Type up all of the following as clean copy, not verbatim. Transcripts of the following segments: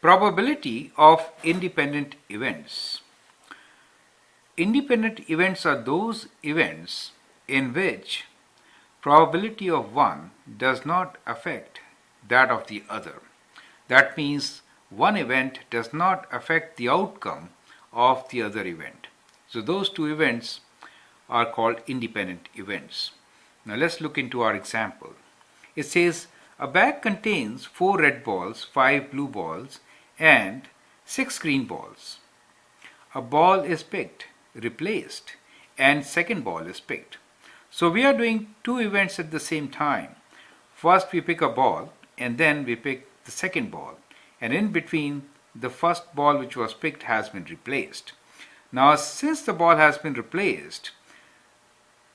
Probability of independent events. Independent events are those events in which probability of one does not affect that of the other. That means one event does not affect the outcome of the other event. So those two events are called independent events. Now let's look into our example. It says a bag contains 4 red balls, 5 blue balls, and 6 green balls. A ball is picked, replaced, and second ball is picked. So we are doing two events at the same time. First we pick a ball and then we pick the second ball, and in between the first ball which was picked has been replaced. Now since the ball has been replaced,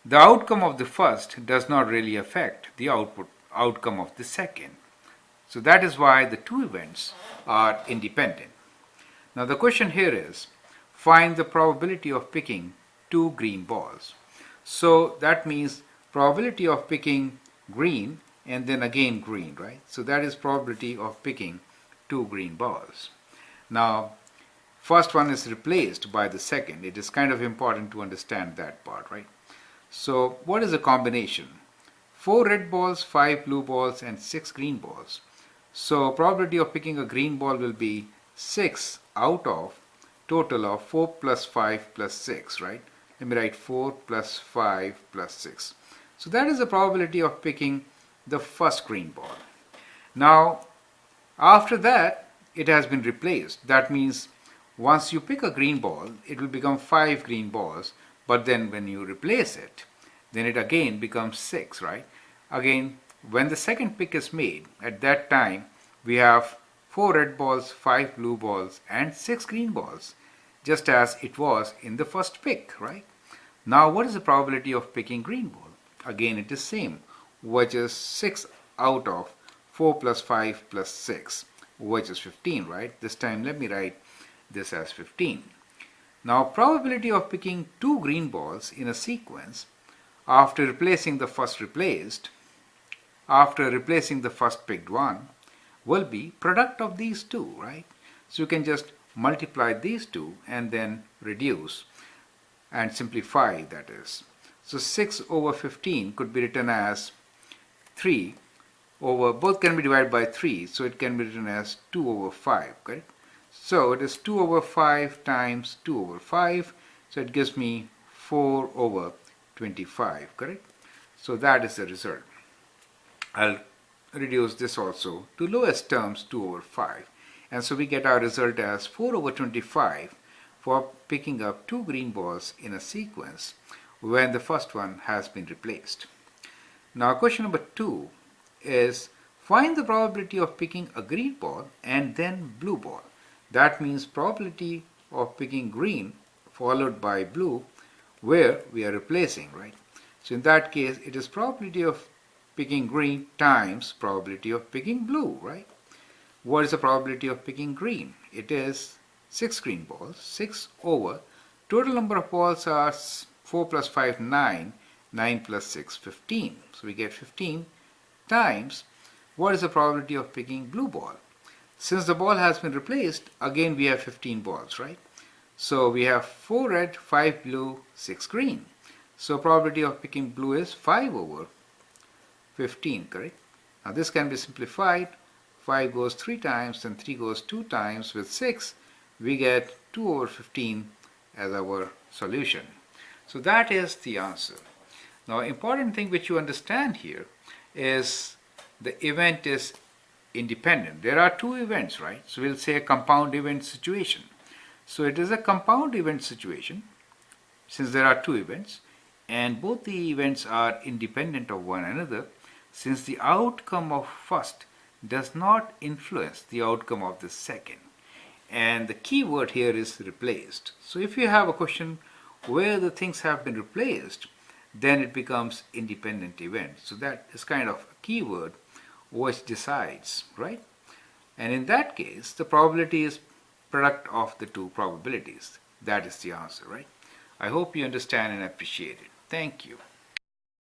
the outcome of the first does not really affect the outcome of the second. So that is why the two events are independent. Now the question here is, find the probability of picking 2 green balls. So that means probability of picking green and then again green, right? So that is probability of picking 2 green balls. Now first one is replaced by the second. It is kind of important to understand that part, right? So what is a combination? 4 red balls, 5 blue balls, and 6 green balls. So probability of picking a green ball will be 6 out of total of 4 plus 5 plus 6, right? Let me write 4 plus 5 plus 6. So that is the probability of picking the first green ball. Now after that it has been replaced. That means once you pick a green ball, it will become 5 green balls, but then when you replace it, then it again becomes 6, right? Again, when the second pick is made, at that time we have 4 red balls, 5 blue balls, and 6 green balls, just as it was in the first pick, right? Now what is the probability of picking green ball? Again it is same, which is 6 out of 4 plus 5 plus 6, which is 15, right? This time let me write this as 15. Now probability of picking 2 green balls in a sequence after replacing the first replaced, after replacing the first picked one, will be product of these two, right? So you can just multiply these two and then reduce and simplify, that is. So 6 over 15 could be written as 3 over, both can be divided by 3, so it can be written as 2 over 5, correct? So it is 2 over 5 times 2 over 5, so it gives me 4 over 25, correct? So that is the result. I'll reduce this also to lowest terms 2 over 5, and so we get our result as 4 over 25 for picking up 2 green balls in a sequence when the first one has been replaced. Now question number 2 is, find the probability of picking a green ball and then blue ball. That means probability of picking green followed by blue where we are replacing, right? So in that case it is probability of picking green times probability of picking blue, right? What is the probability of picking green? It is 6 green balls, 6 over, total number of balls are 4 plus 5, 9, 9 plus 6, 15. So we get 15 times, what is the probability of picking blue ball? Since the ball has been replaced, again we have 15 balls, right? So we have 4 red, 5 blue, 6 green. So probability of picking blue is 5 over 15, correct? Now this can be simplified. 5 goes 3 times and 3 goes 2 times. With 6 we get 2 over 15 as our solution. So that is the answer. Now important thing which you understand here is the event is independent. There are two events, right? So we'll say a compound event situation. So it is a compound event situation since there are two events and both the events are independent of one another, since the outcome of first does not influence the outcome of the second. And the key word here is replaced. So if you have a question where the things have been replaced, then it becomes independent event. So that is kind of a key word which decides, right? And in that case the probability is product of the two probabilities. That is the answer, right? I hope you understand and appreciate it. Thank you.